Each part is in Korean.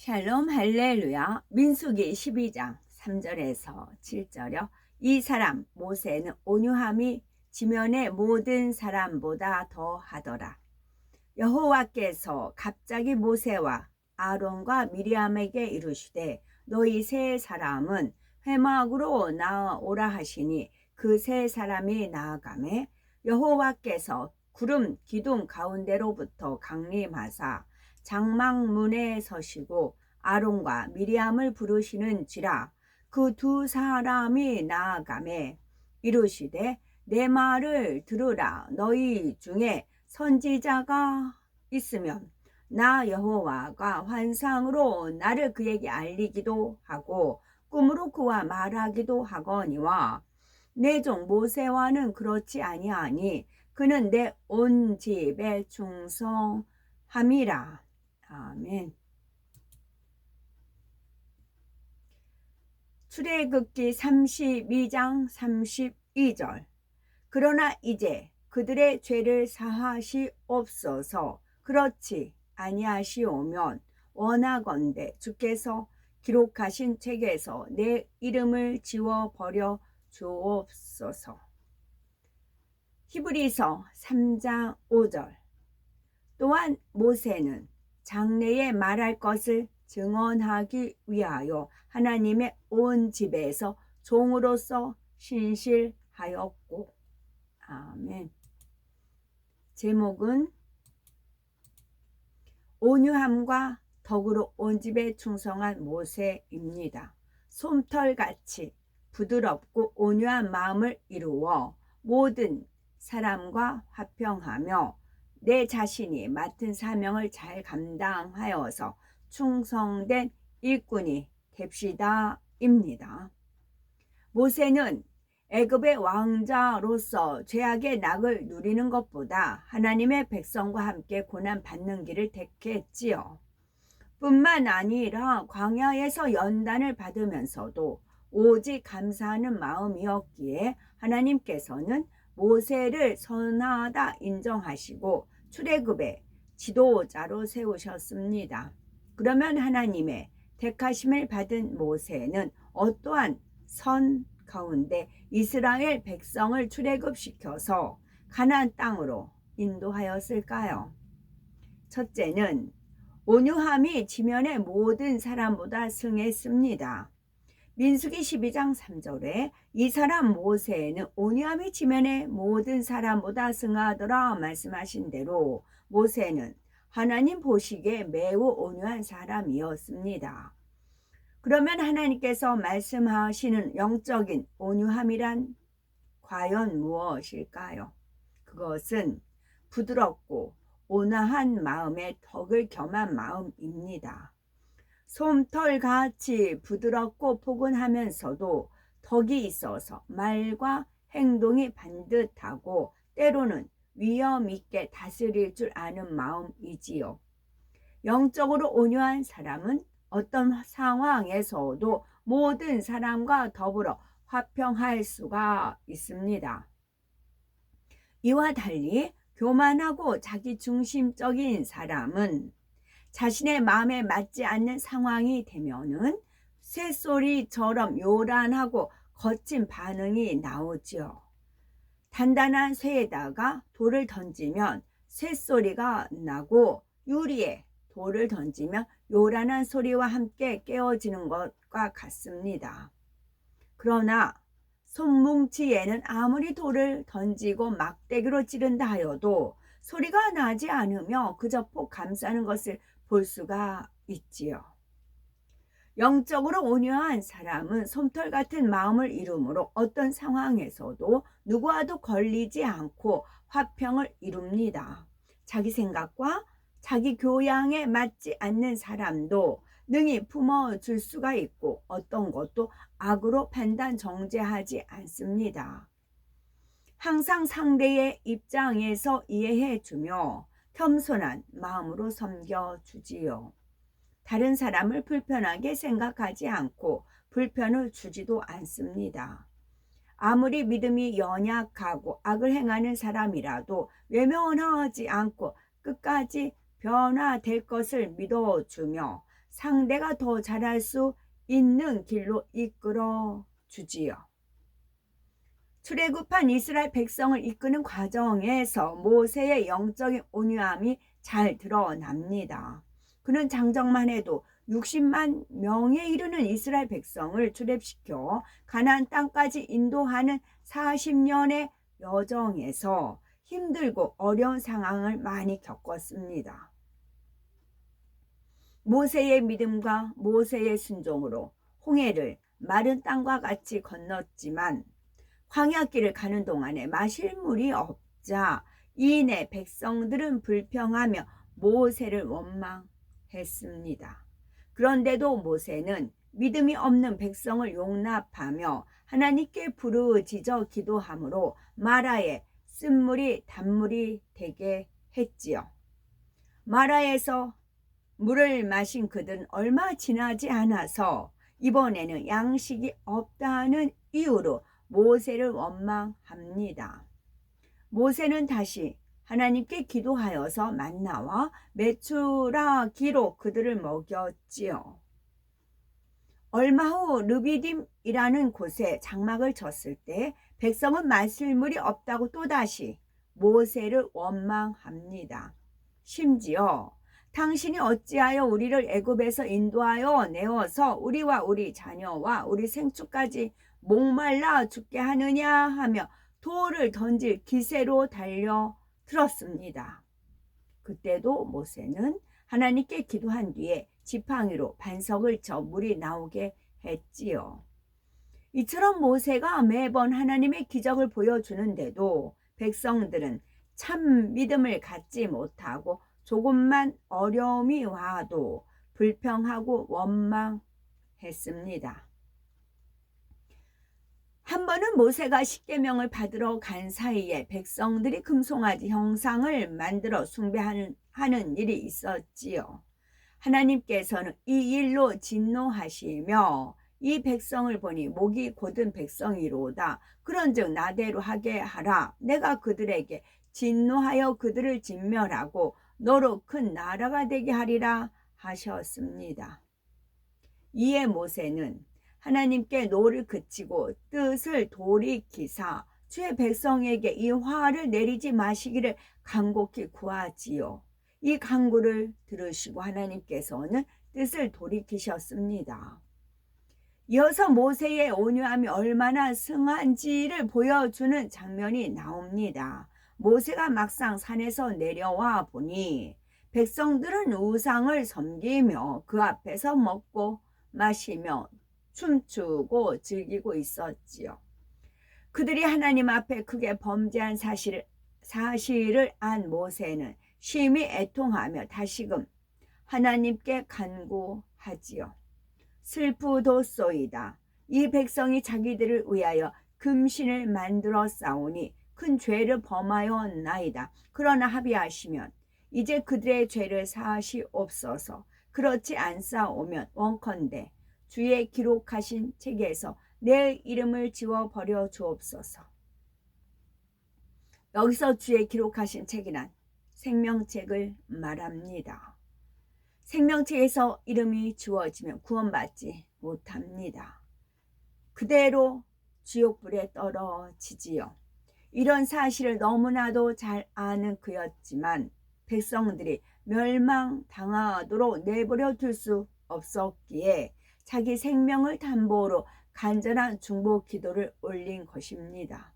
샬롬 할렐루야. 민수기 12장 3절에서 7절요. 이 사람 모세는 온유함이 지면의 모든 사람보다 더하더라. 여호와께서 갑자기 모세와 아론과 미리암에게 이르시되 너희 세 사람은 회막으로 나아오라 하시니 그 세 사람이 나아가매 여호와께서 구름 기둥 가운데로부터 강림하사 장막문에 서시고 아론과 미리암을 부르시는지라. 그 두 사람이 나아가매 이르시되 내 말을 들으라. 너희 중에 선지자가 있으면 나 여호와가 환상으로 나를 그에게 알리기도 하고 꿈으로 그와 말하기도 하거니와 내 종 모세와는 그렇지 아니하니 그는 내 온 집에 충성함이라. 아멘. 출애굽기 32장 32절. 그러나 이제 그들의 죄를 사하시옵소서. 그렇지 아니하시오면 원하건대 주께서 기록하신 책에서 내 이름을 지워버려 주옵소서. 히브리서 3장 5절. 또한 모세는 장래에 말할 것을 증언하기 위하여 하나님의 온 집에서 종으로서 신실하였고. 아멘. 제목은 온유함과 덕으로 온 집에 충성한 모세입니다. 솜털같이 부드럽고 온유한 마음을 이루어 모든 사람과 화평하며 내 자신이 맡은 사명을 잘 감당하여서 충성된 일꾼이 됩시다입니다. 모세는 애굽의 왕자로서 죄악의 낙을 누리는 것보다 하나님의 백성과 함께 고난받는 길을 택했지요. 뿐만 아니라 광야에서 연단을 받으면서도 오직 감사하는 마음이었기에 하나님께서는 모세를 선하다 인정하시고 출애굽의 지도자로 세우셨습니다. 그러면 하나님의 택하심을 받은 모세는 어떠한 선 가운데 이스라엘 백성을 출애굽시켜서 가나안 땅으로 인도하였을까요? 첫째는 온유함이 지면의 모든 사람보다 승했습니다. 민수기 12장 3절에 이 사람 모세는 온유함이 지면의 모든 사람보다 승하더라 말씀하신 대로 모세는 하나님 보시기에 매우 온유한 사람이었습니다. 그러면 하나님께서 말씀하시는 영적인 온유함이란 과연 무엇일까요? 그것은 부드럽고 온화한 마음에 덕을 겸한 마음입니다. 솜털같이 부드럽고 포근하면서도 덕이 있어서 말과 행동이 반듯하고 때로는 위험 있게 다스릴 줄 아는 마음이지요. 영적으로 온유한 사람은 어떤 상황에서도 모든 사람과 더불어 화평할 수가 있습니다. 이와 달리 교만하고 자기중심적인 사람은 자신의 마음에 맞지 않는 상황이 되면은 쇠소리처럼 요란하고 거친 반응이 나오지요. 단단한 쇠에다가 돌을 던지면 쇠소리가 나고 유리에 돌을 던지면 요란한 소리와 함께 깨어지는 것과 같습니다. 그러나 손뭉치에는 아무리 돌을 던지고 막대기로 찌른다 하여도 소리가 나지 않으며 그저 폭 감싸는 것을 볼 수가 있지요. 영적으로 온유한 사람은 솜털 같은 마음을 이루므로 어떤 상황에서도 누구와도 걸리지 않고 화평을 이룹니다. 자기 생각과 자기 교양에 맞지 않는 사람도 능히 품어줄 수가 있고 어떤 것도 악으로 판단 정죄하지 않습니다. 항상 상대의 입장에서 이해해주며 겸손한 마음으로 섬겨주지요. 다른 사람을 불편하게 생각하지 않고 불편을 주지도 않습니다. 아무리 믿음이 연약하고 악을 행하는 사람이라도 외면하지 않고 끝까지 변화될 것을 믿어주며 상대가 더 잘할 수 있는 길로 이끌어 주지요. 출애굽한 이스라엘 백성을 이끄는 과정에서 모세의 영적인 온유함이 잘 드러납니다. 그는 장정만 해도 60만 명에 이르는 이스라엘 백성을 출애굽시켜 가나안 땅까지 인도하는 40년의 여정에서 힘들고 어려운 상황을 많이 겪었습니다. 모세의 믿음과 모세의 순종으로 홍해를 마른 땅과 같이 건넜지만 광야길을 가는 동안에 마실 물이 없자 이내 백성들은 불평하며 모세를 원망했습니다. 그런데도 모세는 믿음이 없는 백성을 용납하며 하나님께 부르짖어 기도함으로 마라에 쓴물이 단물이 되게 했지요. 마라에서 물을 마신 그들은 얼마 지나지 않아서 이번에는 양식이 없다는 이유로 모세를 원망합니다. 모세는 다시 하나님께 기도하여서 만나와 메추라기로 그들을 먹였지요. 얼마 후 르비딤이라는 곳에 장막을 쳤을 때 백성은 마실 물이 없다고 또다시 모세를 원망합니다. 심지어 당신이 어찌하여 우리를 애굽에서 인도하여 내어서 우리와 우리 자녀와 우리 생축까지 목말라 죽게 하느냐 하며 돌을 던질 기세로 달려들었습니다. 그때도 모세는 하나님께 기도한 뒤에 지팡이로 반석을 쳐 물이 나오게 했지요. 이처럼 모세가 매번 하나님의 기적을 보여주는데도 백성들은 참 믿음을 갖지 못하고 조금만 어려움이 와도 불평하고 원망했습니다. 한 번은 모세가 십계명을 받으러 간 사이에 백성들이 금송아지 형상을 만들어 숭배하는 일이 있었지요. 하나님께서는 이 일로 진노하시며 이 백성을 보니 목이 곧은 백성이로다. 그런즉 나대로 하게 하라. 내가 그들에게 진노하여 그들을 진멸하고 너로 큰 나라가 되게 하리라 하셨습니다. 이에 모세는 하나님께 노를 그치고 뜻을 돌이키사 주의 백성에게 이 화를 내리지 마시기를 간곡히 구하지요. 이 간구를 들으시고 하나님께서는 뜻을 돌이키셨습니다. 이어서 모세의 온유함이 얼마나 승한지를 보여주는 장면이 나옵니다. 모세가 막상 산에서 내려와 보니 백성들은 우상을 섬기며 그 앞에서 먹고 마시며 춤추고 즐기고 있었지요. 그들이 하나님 앞에 크게 범죄한 사실을 안 모세는 심히 애통하며 다시금 하나님께 간구하지요. 슬프도소이다. 이 백성이 자기들을 위하여 금신을 만들어 싸우니 큰 죄를 범하였나이다. 그러나 합의하시면 이제 그들의 죄를 사하시옵소서. 그렇지 않사오면 원컨대 주의 기록하신 책에서 내 이름을 지워버려 주옵소서. 여기서 주의 기록하신 책이란 생명책을 말합니다. 생명책에서 이름이 지워지면 구원받지 못합니다. 그대로 지옥불에 떨어지지요. 이런 사실을 너무나도 잘 아는 그였지만 백성들이 멸망당하도록 내버려 둘 수 없었기에 자기 생명을 담보로 간절한 중보 기도를 올린 것입니다.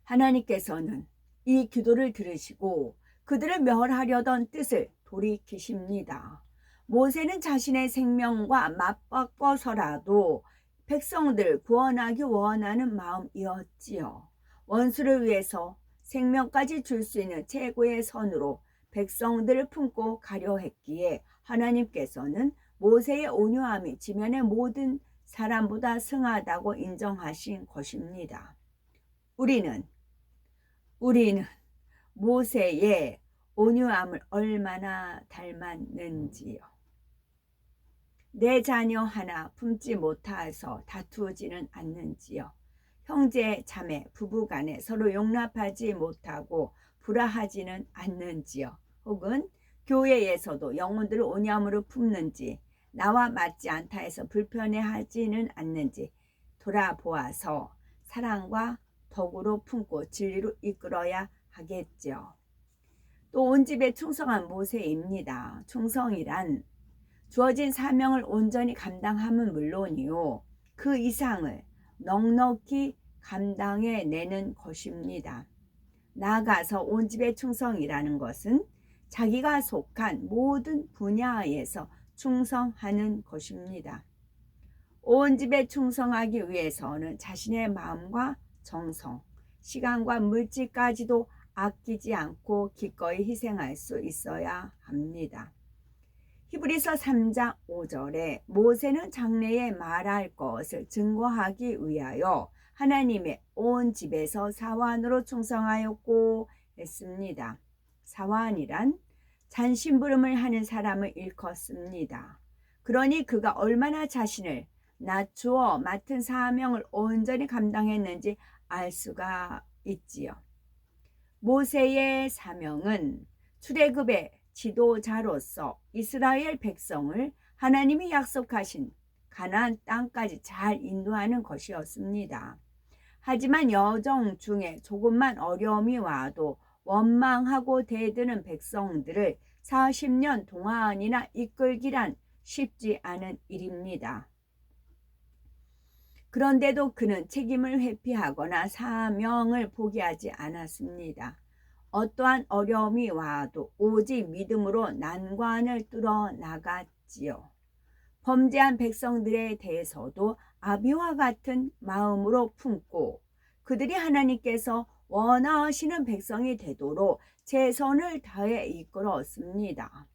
하나님께서는 이 기도를 들으시고 그들을 멸하려던 뜻을 돌이키십니다. 모세는 자신의 생명과 맞바꿔서라도 백성들을 구원하기 원하는 마음이었지요. 원수를 위해서 생명까지 줄 수 있는 최고의 선으로 백성들을 품고 가려 했기에 하나님께서는 모세의 온유함이 지면의 모든 사람보다 승하다고 인정하신 것입니다. 우리는 모세의 온유함을 얼마나 닮았는지요. 내 자녀 하나 품지 못해서 다투지는 않는지요. 형제, 자매, 부부간에 서로 용납하지 못하고 불화하지는 않는지요. 혹은 교회에서도 영혼들을 오념으로 품는지 나와 맞지 않다 해서 불편해하지는 않는지 돌아보아서 사랑과 덕으로 품고 진리로 이끌어야 하겠죠. 또 온 집에 충성한 모세입니다. 충성이란 주어진 사명을 온전히 감당함은 물론이요, 그 이상을 넉넉히 감당해내는 것입니다. 나아가서 온 집의 충성이라는 것은 자기가 속한 모든 분야에서 충성하는 것입니다. 온 집에 충성하기 위해서는 자신의 마음과 정성, 시간과 물질까지도 아끼지 않고 기꺼이 희생할 수 있어야 합니다. 히브리서 3장 5절에 모세는 장래에 말할 것을 증거하기 위하여 하나님의 온 집에서 사환으로 충성하였고 했습니다. 사환이란 잔심부름을 하는 사람을 일컫습니다. 그러니 그가 얼마나 자신을 낮추어 맡은 사명을 온전히 감당했는지 알 수가 있지요. 모세의 사명은 출애굽의 지도자로서 이스라엘 백성을 하나님이 약속하신 가나안 땅까지 잘 인도하는 것이었습니다. 하지만 여정 중에 조금만 어려움이 와도 원망하고 대드는 백성들을 40년 동안이나 이끌기란 쉽지 않은 일입니다. 그런데도 그는 책임을 회피하거나 사명을 포기하지 않았습니다. 어떠한 어려움이 와도 오직 믿음으로 난관을 뚫어 나갔지요. 범죄한 백성들에 대해서도 아비와 같은 마음으로 품고 그들이 하나님께서 원하시는 백성이 되도록 최선을 다해 이끌었습니다.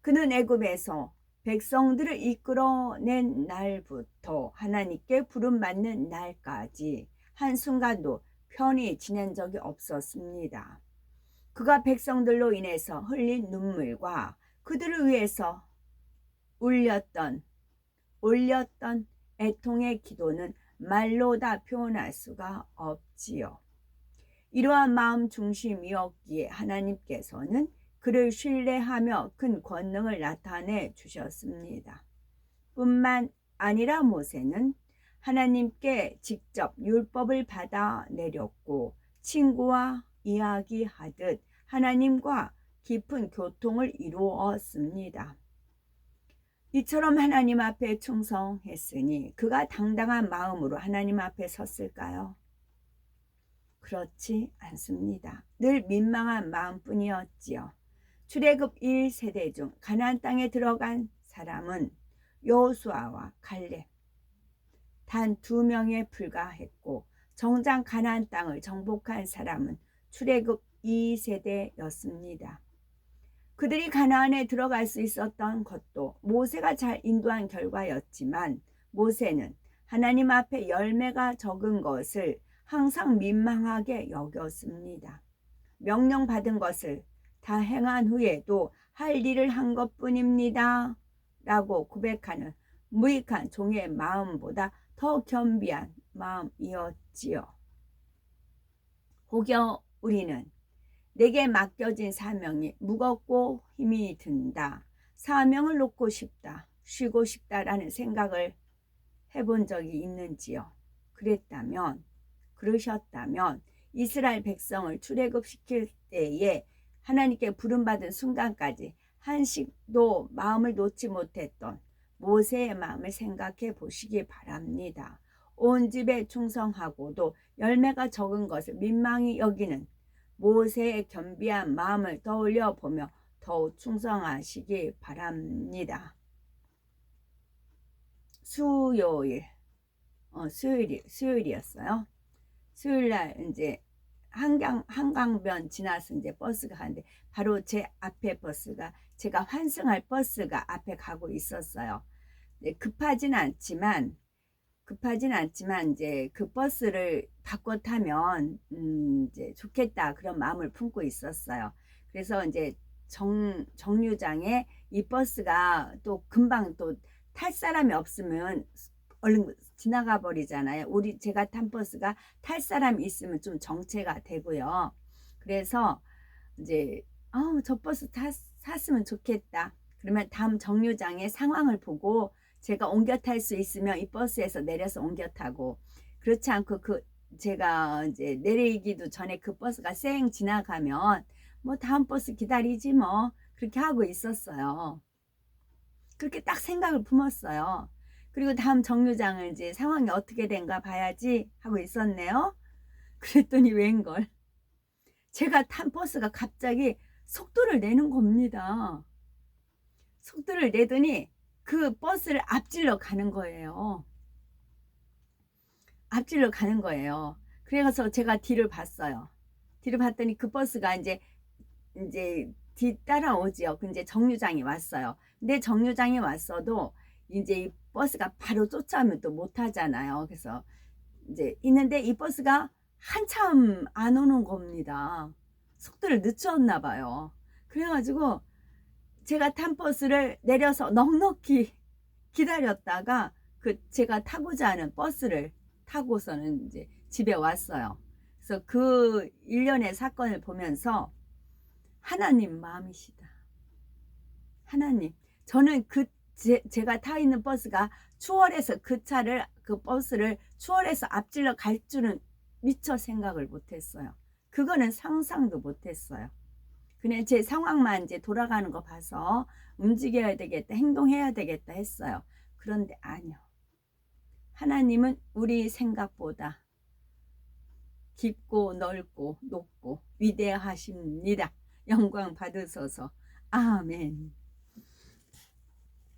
그는 애굽에서 백성들을 이끌어낸 날부터 하나님께 부름받는 날까지 한순간도 편히 지낸 적이 없었습니다. 그가 백성들로 인해서 흘린 눈물과 그들을 위해서 올렸던 애통의 기도는 말로 다 표현할 수가 없지요. 이러한 마음 중심이었기에 하나님께서는 그를 신뢰하며 큰 권능을 나타내 주셨습니다. 뿐만 아니라 모세는 하나님께 직접 율법을 받아 내렸고 친구와 이야기하듯 하나님과 깊은 교통을 이루었습니다. 이처럼 하나님 앞에 충성했으니 그가 당당한 마음으로 하나님 앞에 섰을까요? 그렇지 않습니다. 늘 민망한 마음뿐이었지요. 출애굽 1세대 중 가나안 땅에 들어간 사람은 여호수아와 갈렙 단 2명에 불과했고 정작 가나안 땅을 정복한 사람은 출애굽 2세대였습니다. 그들이 가나안에 들어갈 수 있었던 것도 모세가 잘 인도한 결과였지만 모세는 하나님 앞에 열매가 적은 것을 항상 민망하게 여겼습니다. 명령받은 것을 다 행한 후에도 할 일을 한 것뿐입니다 라고 고백하는 무익한 종의 마음보다 더 겸비한 마음이었지요. 혹여 우리는 내게 맡겨진 사명이 무겁고 힘이 든다, 사명을 놓고 싶다, 쉬고 싶다라는 생각을 해본 적이 있는지요? 그러셨다면 이스라엘 백성을 출애굽시킬 때에 하나님께 부름받은 순간까지 한식도 마음을 놓지 못했던 모세의 마음을 생각해 보시기 바랍니다. 온 집에 충성하고도 열매가 적은 것을 민망히 여기는 모세의 겸비한 마음을 떠올려 보며 더욱 충성하시기 바랍니다. 수요일이었어요. 수요일날 이제 한강변 지나서 이제 버스가 가는데 바로 제 앞에 버스가, 제가 환승할 버스가 앞에 가고 있었어요. 급하진 않지만 이제 그 버스를 바꿔 타면 이제 좋겠다 그런 마음을 품고 있었어요. 그래서 이제 정류장에 이 버스가 또 금방 또 탈 사람이 없으면 얼른 지나가 버리잖아요. 제가 탄 버스가 탈 사람이 있으면 좀 정체가 되고요. 그래서 이제 저 버스 샀으면 좋겠다. 그러면 다음 정류장의 상황을 보고 제가 옮겨 탈 수 있으면 이 버스에서 내려서 옮겨 타고, 그렇지 않고 제가 이제 내리기도 전에 그 버스가 쌩 지나가면 뭐 다음 버스 기다리지 뭐, 그렇게 하고 있었어요. 그렇게 딱 생각을 품었어요. 그리고 다음 정류장을 이제 상황이 어떻게 된가 봐야지 하고 있었네요. 그랬더니 웬걸, 제가 탄 버스가 갑자기 속도를 내는 겁니다. 속도를 내더니 그 버스를 앞질러 가는 거예요. 앞질러 가는 거예요. 그래서 제가 뒤를 봤어요. 뒤를 봤더니 그 버스가 이제 뒤따라오지요. 이제 정류장이 왔어요. 근데 정류장이 왔어도 이제 이 버스가 바로 쫓아오면 또 못하잖아요. 그래서 이제 있는데 이 버스가 한참 안 오는 겁니다. 속도를 늦췄나 봐요. 그래가지고 제가 탄 버스를 내려서 넉넉히 기다렸다가 제가 타고자 하는 버스를 타고서는 이제 집에 왔어요. 그래서 그 일련의 사건을 보면서 하나님 마음이시다. 하나님, 저는 제가 타 있는 버스가 추월해서 그 버스를 추월해서 앞질러 갈 줄은 미처 생각을 못했어요. 그거는 상상도 못했어요. 그냥 제 상황만 이제 돌아가는 거 봐서 움직여야 되겠다, 행동해야 되겠다 했어요. 그런데 아니요. 하나님은 우리 생각보다 깊고 넓고 높고 위대하십니다. 영광 받으소서. 아멘.